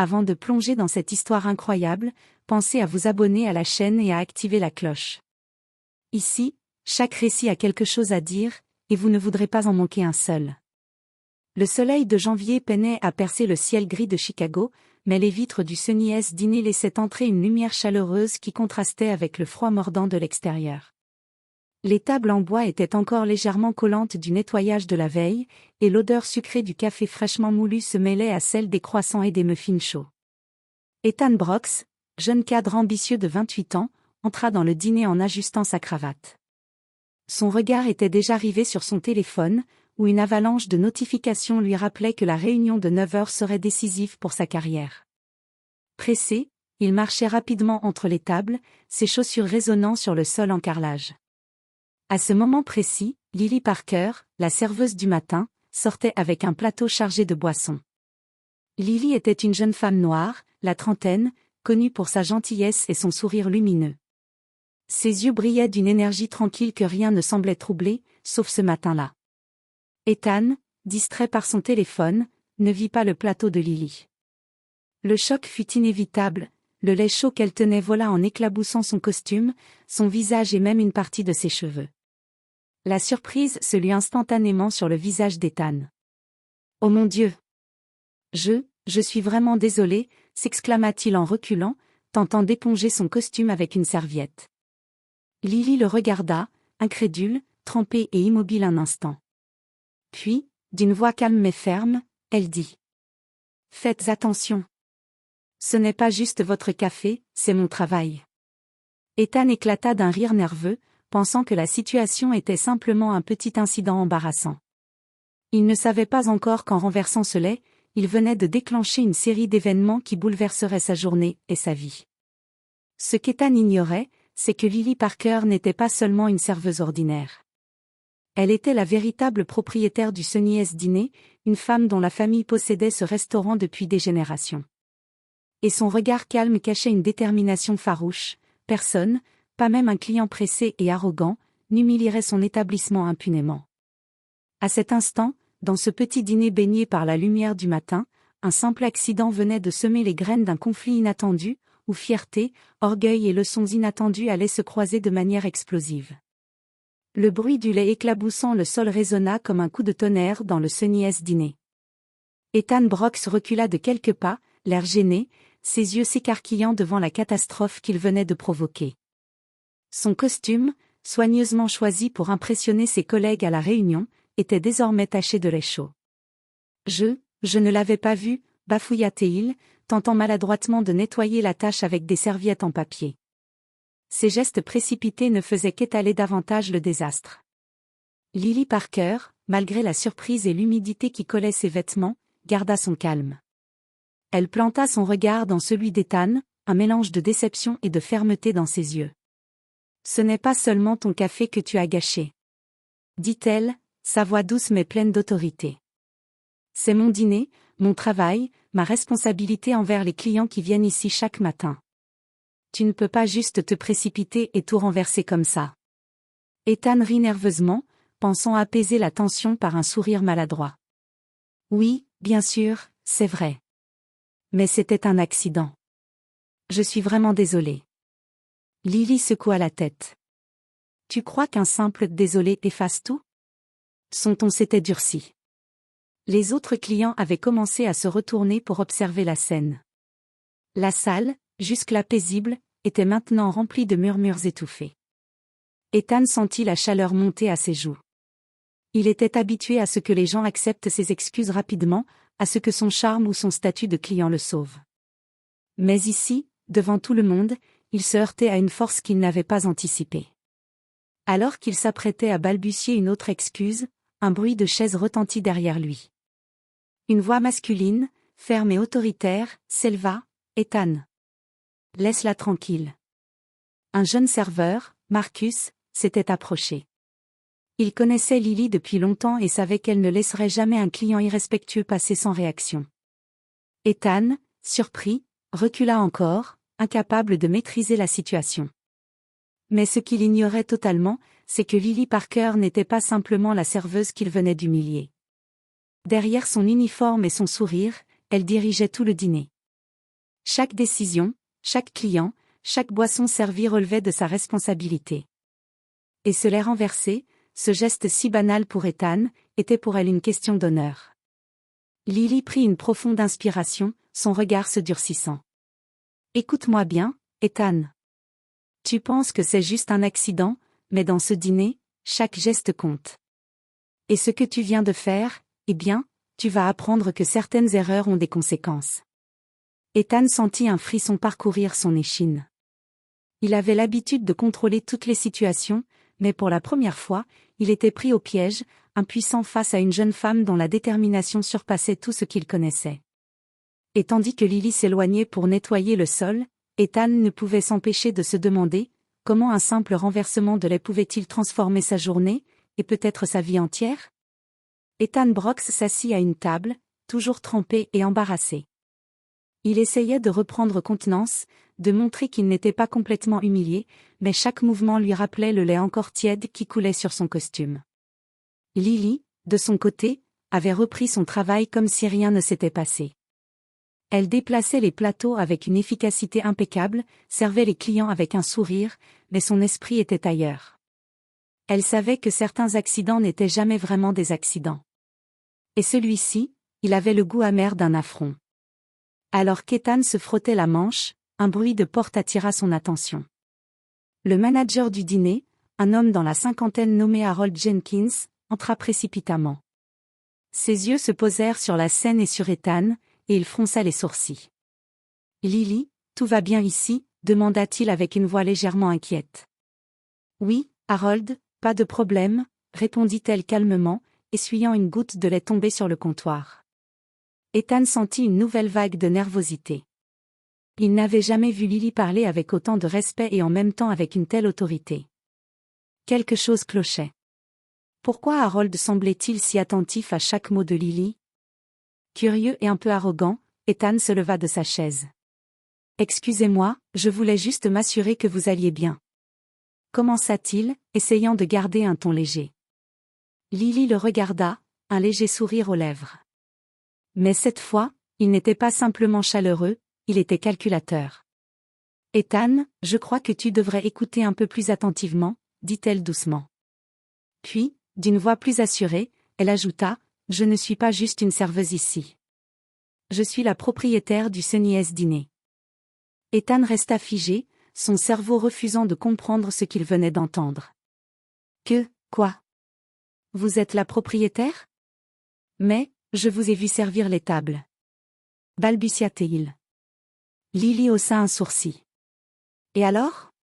Avant de plonger dans cette histoire incroyable, pensez à vous abonner à la chaîne et à activer la cloche. Ici, chaque récit a quelque chose à dire, et vous ne voudrez pas en manquer un seul. Le soleil de janvier peinait à percer le ciel gris de Chicago, mais les vitres du Sunny S dîner laissaient entrer une lumière chaleureuse qui contrastait avec le froid mordant de l'extérieur. Les tables en bois étaient encore légèrement collantes du nettoyage de la veille, et l'odeur sucrée du café fraîchement moulu se mêlait à celle des croissants et des muffins chauds. Ethan Brooks, jeune cadre ambitieux de 28 ans, entra dans le dîner en ajustant sa cravate. Son regard était déjà rivé sur son téléphone, où une avalanche de notifications lui rappelait que la réunion de 9 heures serait décisive pour sa carrière. Pressé, il marchait rapidement entre les tables, ses chaussures résonnant sur le sol en carrelage. À ce moment précis, Lily Parker, la serveuse du matin, sortait avec un plateau chargé de boissons. Lily était une jeune femme noire, la trentaine, connue pour sa gentillesse et son sourire lumineux. Ses yeux brillaient d'une énergie tranquille que rien ne semblait troubler, sauf ce matin-là. Ethan, distrait par son téléphone, ne vit pas le plateau de Lily. Le choc fut inévitable, le lait chaud qu'elle tenait vola en éclaboussant son costume, son visage et même une partie de ses cheveux. La surprise se lut instantanément sur le visage d'Ethan. « Oh mon Dieu ! Je suis vraiment désolé », s'exclama-t-il en reculant, tentant d'éponger son costume avec une serviette. Lily le regarda, incrédule, trempée et immobile un instant. Puis, d'une voix calme mais ferme, elle dit : « Faites attention. Ce n'est pas juste votre café, c'est mon travail. » Ethan éclata d'un rire nerveux, pensant que la situation était simplement un petit incident embarrassant. Il ne savait pas encore qu'en renversant ce lait, il venait de déclencher une série d'événements qui bouleverseraient sa journée et sa vie. Ce qu'Ethan ignorait, c'est que Lily Parker n'était pas seulement une serveuse ordinaire. Elle était la véritable propriétaire du Sunny S Dîner, une femme dont la famille possédait ce restaurant depuis des générations. Et son regard calme cachait une détermination farouche. Personne, pas même un client pressé et arrogant, n'humilierait son établissement impunément. À cet instant, dans ce petit dîner baigné par la lumière du matin, un simple accident venait de semer les graines d'un conflit inattendu, où fierté, orgueil et leçons inattendues allaient se croiser de manière explosive. Le bruit du lait éclaboussant le sol résonna comme un coup de tonnerre dans le Sunny S Dîner. Ethan Brooks recula de quelques pas, l'air gêné, ses yeux s'écarquillant devant la catastrophe qu'il venait de provoquer. Son costume, soigneusement choisi pour impressionner ses collègues à la réunion, était désormais taché de lait chaud. Je ne l'avais pas vu, bafouilla-t-il, tentant maladroitement de nettoyer la tache avec des serviettes en papier. Ses gestes précipités ne faisaient qu'étaler davantage le désastre. Lily Parker, malgré la surprise et l'humidité qui collaient ses vêtements, garda son calme. Elle planta son regard dans celui d'Ethan, un mélange de déception et de fermeté dans ses yeux. « Ce n'est pas seulement ton café que tu as gâché, » dit-elle, sa voix douce mais pleine d'autorité. « C'est mon dîner, mon travail, ma responsabilité envers les clients qui viennent ici chaque matin. Tu ne peux pas juste te précipiter et tout renverser comme ça. » Ethan rit nerveusement, pensant apaiser la tension par un sourire maladroit. « Oui, bien sûr, c'est vrai. Mais c'était un accident. Je suis vraiment désolée. » Lily secoua la tête. « Tu crois qu'un simple « désolé » efface tout ? » Son ton s'était durci. Les autres clients avaient commencé à se retourner pour observer la scène. La salle, jusque-là paisible, était maintenant remplie de murmures étouffés. Ethan sentit la chaleur monter à ses joues. Il était habitué à ce que les gens acceptent ses excuses rapidement, à ce que son charme ou son statut de client le sauve. Mais ici, devant tout le monde, il se heurtait à une force qu'il n'avait pas anticipée. Alors qu'il s'apprêtait à balbutier une autre excuse, un bruit de chaise retentit derrière lui. Une voix masculine, ferme et autoritaire, s'éleva : « Ethan. Laisse-la tranquille. » Un jeune serveur, Marcus, s'était approché. Il connaissait Lily depuis longtemps et savait qu'elle ne laisserait jamais un client irrespectueux passer sans réaction. Ethan, surpris, recula encore, incapable de maîtriser la situation. Mais ce qu'il ignorait totalement, c'est que Lily Parker n'était pas simplement la serveuse qu'il venait d'humilier. Derrière son uniforme et son sourire, elle dirigeait tout le dîner. Chaque décision, chaque client, chaque boisson servie relevait de sa responsabilité. Et ce lait renversé, ce geste si banal pour Ethan, était pour elle une question d'honneur. Lily prit une profonde inspiration, son regard se durcissant. « Écoute-moi bien, Ethan. Tu penses que c'est juste un accident, mais dans ce dîner, chaque geste compte. Et ce que tu viens de faire, eh bien, tu vas apprendre que certaines erreurs ont des conséquences. » Ethan sentit un frisson parcourir son échine. Il avait l'habitude de contrôler toutes les situations, mais pour la première fois, il était pris au piège, impuissant face à une jeune femme dont la détermination surpassait tout ce qu'il connaissait. Et tandis que Lily s'éloignait pour nettoyer le sol, Ethan ne pouvait s'empêcher de se demander comment un simple renversement de lait pouvait-il transformer sa journée, et peut-être sa vie entière. Ethan Brooks s'assit à une table, toujours trempé et embarrassé. Il essayait de reprendre contenance, de montrer qu'il n'était pas complètement humilié, mais chaque mouvement lui rappelait le lait encore tiède qui coulait sur son costume. Lily, de son côté, avait repris son travail comme si rien ne s'était passé. Elle déplaçait les plateaux avec une efficacité impeccable, servait les clients avec un sourire, mais son esprit était ailleurs. Elle savait que certains accidents n'étaient jamais vraiment des accidents. Et celui-ci, il avait le goût amer d'un affront. Alors qu'Ethan se frottait la manche, un bruit de porte attira son attention. Le manager du dîner, un homme dans la cinquantaine nommé Harold Jenkins, entra précipitamment. Ses yeux se posèrent sur la scène et sur Ethan, et il fronça les sourcils. « Lily, tout va bien ici ?» demanda-t-il avec une voix légèrement inquiète. « Oui, Harold, pas de problème » répondit-elle calmement, essuyant une goutte de lait tombée sur le comptoir. Ethan sentit une nouvelle vague de nervosité. Il n'avait jamais vu Lily parler avec autant de respect et en même temps avec une telle autorité. Quelque chose clochait. Pourquoi Harold semblait-il si attentif à chaque mot de Lily? Curieux et un peu arrogant, Ethan se leva de sa chaise. « Excusez-moi, je voulais juste m'assurer que vous alliez bien. » commença-t-il, essayant de garder un ton léger. Lily le regarda, un léger sourire aux lèvres. Mais cette fois, il n'était pas simplement chaleureux, il était calculateur. « Ethan, je crois que tu devrais écouter un peu plus attentivement, » dit-elle doucement. Puis, d'une voix plus assurée, elle ajouta, « Je ne suis pas juste une serveuse ici. Je suis la propriétaire du Sunny's Dîner. » Ethan resta figé, son cerveau refusant de comprendre ce qu'il venait d'entendre. « Quoi? Vous êtes la propriétaire? Mais, je vous ai vu servir les tables. » balbutia-t-il. Lily haussa un sourcil. « Et alors?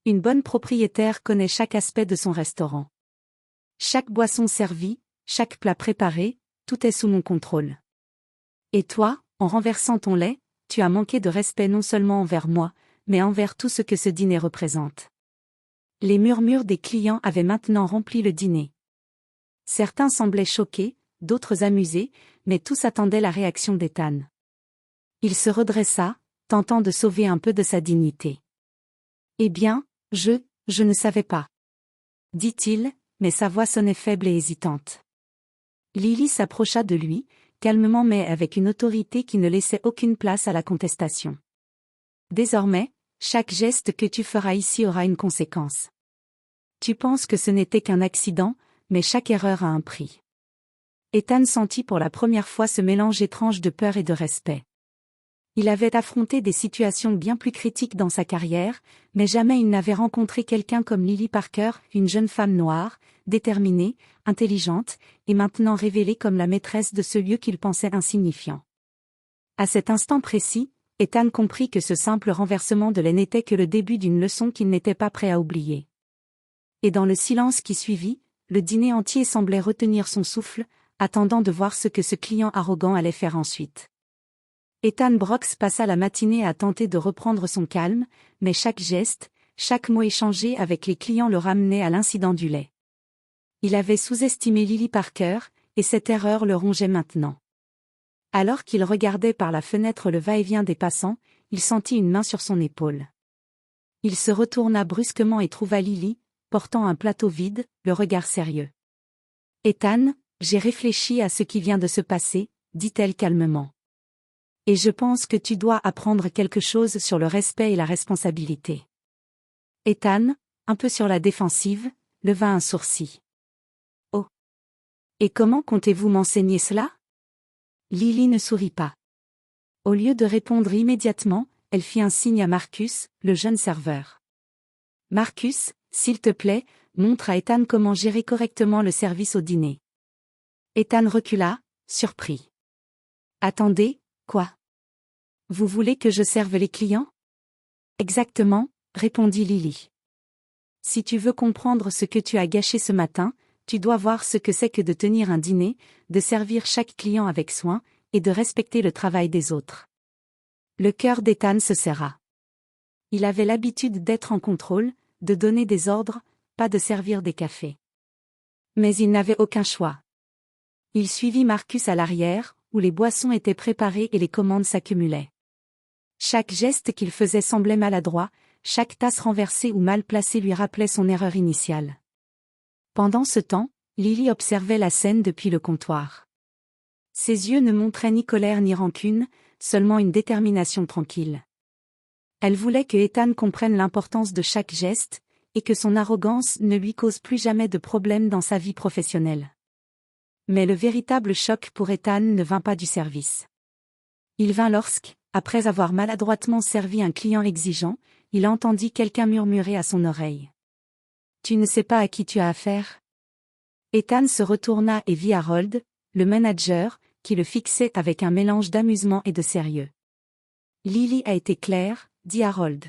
Une bonne propriétaire connaît chaque aspect de son restaurant. Chaque boisson servie, chaque plat préparé, tout est sous mon contrôle. Et toi, en renversant ton lait, tu as manqué de respect non seulement envers moi, mais envers tout ce que ce dîner représente. » Les murmures des clients avaient maintenant rempli le dîner. Certains semblaient choqués, d'autres amusés, mais tous attendaient la réaction d'Ethan. Il se redressa, tentant de sauver un peu de sa dignité. « Eh bien, je ne savais pas. » dit-il, mais sa voix sonnait faible et hésitante. Lily s'approcha de lui, calmement mais avec une autorité qui ne laissait aucune place à la contestation. « Désormais, chaque geste que tu feras ici aura une conséquence. Tu penses que ce n'était qu'un accident, mais chaque erreur a un prix. » Ethan sentit pour la première fois ce mélange étrange de peur et de respect. Il avait affronté des situations bien plus critiques dans sa carrière, mais jamais il n'avait rencontré quelqu'un comme Lily Parker, une jeune femme noire, déterminée, intelligente, et maintenant révélée comme la maîtresse de ce lieu qu'il pensait insignifiant. À cet instant précis, Ethan comprit que ce simple renversement de lait n'était que le début d'une leçon qu'il n'était pas prêt à oublier. Et dans le silence qui suivit, le dîner entier semblait retenir son souffle, attendant de voir ce que ce client arrogant allait faire ensuite. Ethan Brooks passa la matinée à tenter de reprendre son calme, mais chaque geste, chaque mot échangé avec les clients le ramenait à l'incident du lait. Il avait sous-estimé Lily Parker, et cette erreur le rongeait maintenant. Alors qu'il regardait par la fenêtre le va-et-vient des passants, il sentit une main sur son épaule. Il se retourna brusquement et trouva Lily, portant un plateau vide, le regard sérieux. « Ethan, j'ai réfléchi à ce qui vient de se passer, dit-elle calmement. Et je pense que tu dois apprendre quelque chose sur le respect et la responsabilité. Ethan, un peu sur la défensive, leva un sourcil. Oh. Et comment comptez-vous m'enseigner cela? Lily ne sourit pas. Au lieu de répondre immédiatement, elle fit un signe à Marcus, le jeune serveur. Marcus, s'il te plaît, montre à Ethan comment gérer correctement le service au dîner. Ethan recula, surpris. Attendez, quoi? Vous voulez que je serve les clients? Exactement, répondit Lily. Si tu veux comprendre ce que tu as gâché ce matin, tu dois voir ce que c'est que de tenir un dîner, de servir chaque client avec soin, et de respecter le travail des autres. Le cœur d'Ethan se serra. Il avait l'habitude d'être en contrôle, de donner des ordres, pas de servir des cafés. Mais il n'avait aucun choix. Il suivit Marcus à l'arrière, où les boissons étaient préparées et les commandes s'accumulaient. Chaque geste qu'il faisait semblait maladroit, chaque tasse renversée ou mal placée lui rappelait son erreur initiale. Pendant ce temps, Lily observait la scène depuis le comptoir. Ses yeux ne montraient ni colère ni rancune, seulement une détermination tranquille. Elle voulait que Ethan comprenne l'importance de chaque geste, et que son arrogance ne lui cause plus jamais de problème dans sa vie professionnelle. Mais le véritable choc pour Ethan ne vint pas du service. Il vint lorsque, après avoir maladroitement servi un client exigeant, il entendit quelqu'un murmurer à son oreille. « Tu ne sais pas à qui tu as affaire ?» Ethan se retourna et vit Harold, le manager, qui le fixait avec un mélange d'amusement et de sérieux. « Lily a été claire, » dit Harold.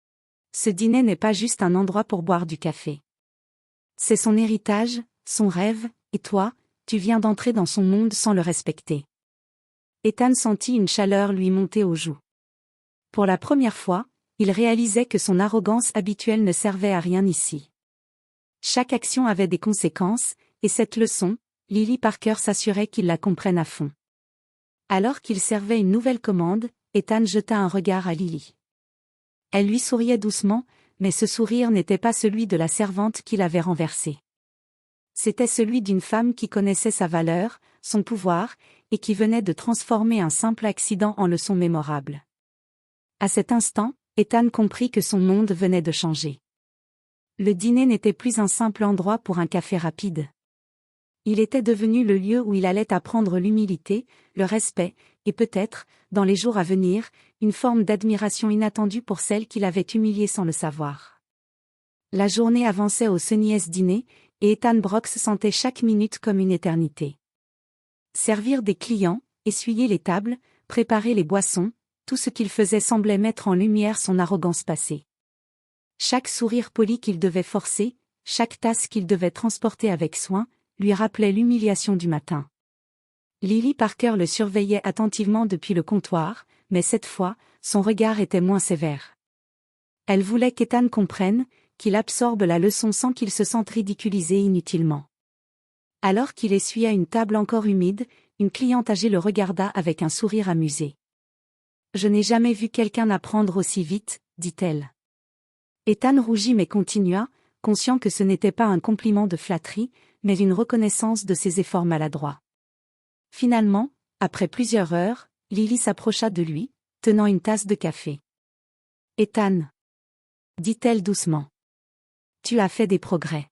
« Ce dîner n'est pas juste un endroit pour boire du café. C'est son héritage, son rêve, et toi, tu viens d'entrer dans son monde sans le respecter. » Ethan sentit une chaleur lui monter aux joues. Pour la première fois, il réalisait que son arrogance habituelle ne servait à rien ici. Chaque action avait des conséquences, et cette leçon, Lily Parker s'assurait qu'il la comprenne à fond. Alors qu'il servait une nouvelle commande, Ethan jeta un regard à Lily. Elle lui souriait doucement, mais ce sourire n'était pas celui de la servante qui l'avait renversée. C'était celui d'une femme qui connaissait sa valeur, son pouvoir, et qui venait de transformer un simple accident en leçon mémorable. À cet instant, Ethan comprit que son monde venait de changer. Le dîner n'était plus un simple endroit pour un café rapide. Il était devenu le lieu où il allait apprendre l'humilité, le respect, et peut-être, dans les jours à venir, une forme d'admiration inattendue pour celle qui l'avait humilié sans le savoir. La journée avançait au Sunny's dîner, et Ethan Brooks sentait chaque minute comme une éternité. Servir des clients, essuyer les tables, préparer les boissons, tout ce qu'il faisait semblait mettre en lumière son arrogance passée. Chaque sourire poli qu'il devait forcer, chaque tasse qu'il devait transporter avec soin, lui rappelait l'humiliation du matin. Lily Parker le surveillait attentivement depuis le comptoir, mais cette fois, son regard était moins sévère. Elle voulait qu'Ethan comprenne, qu'il absorbe la leçon sans qu'il se sente ridiculisé inutilement. Alors qu'il essuya une table encore humide, une cliente âgée le regarda avec un sourire amusé. « Je n'ai jamais vu quelqu'un apprendre aussi vite, » dit-elle. Ethan rougit mais continua, conscient que ce n'était pas un compliment de flatterie, mais une reconnaissance de ses efforts maladroits. Finalement, après plusieurs heures, Lily s'approcha de lui, tenant une tasse de café. « Ethan, » dit-elle doucement. « Tu as fait des progrès.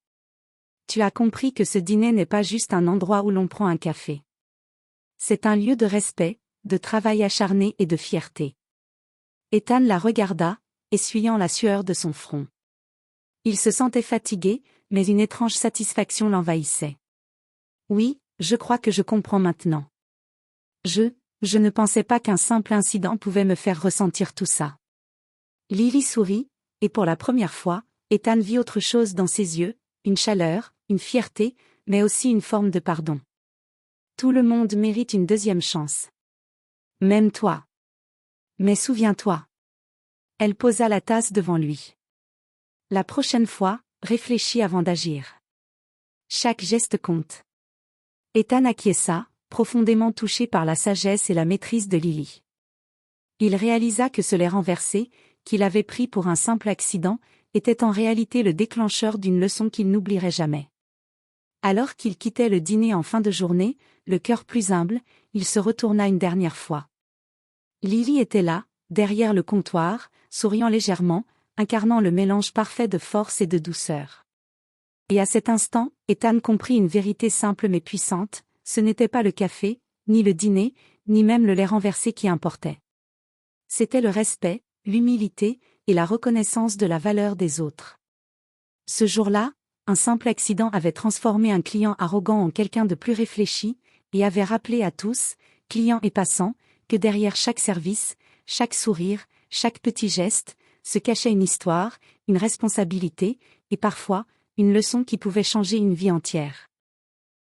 Tu as compris que ce dîner n'est pas juste un endroit où l'on prend un café. C'est un lieu de respect, de travail acharné et de fierté. » Ethan la regarda, essuyant la sueur de son front. Il se sentait fatigué, mais une étrange satisfaction l'envahissait. « Oui, je crois que je comprends maintenant. Je ne pensais pas qu'un simple incident pouvait me faire ressentir tout ça. » Lily sourit, et pour la première fois, Ethan vit autre chose dans ses yeux, une chaleur, une fierté, mais aussi une forme de pardon. Tout le monde mérite une deuxième chance. Même toi. Mais souviens-toi. Elle posa la tasse devant lui. La prochaine fois, réfléchis avant d'agir. Chaque geste compte. Ethan acquiesça, profondément touché par la sagesse et la maîtrise de Lily. Il réalisa que ce lait renversé, qu'il avait pris pour un simple accident, était en réalité le déclencheur d'une leçon qu'il n'oublierait jamais. Alors qu'il quittait le dîner en fin de journée, le cœur plus humble, il se retourna une dernière fois. Lily était là, derrière le comptoir, souriant légèrement, incarnant le mélange parfait de force et de douceur. Et à cet instant, Ethan comprit une vérité simple mais puissante, ce n'était pas le café, ni le dîner, ni même le lait renversé qui importait. C'était le respect, l'humilité, et la reconnaissance de la valeur des autres. Ce jour-là, un simple accident avait transformé un client arrogant en quelqu'un de plus réfléchi, et avait rappelé à tous, clients et passants, que derrière chaque service, chaque sourire, chaque petit geste, se cachait une histoire, une responsabilité, et parfois, une leçon qui pouvait changer une vie entière.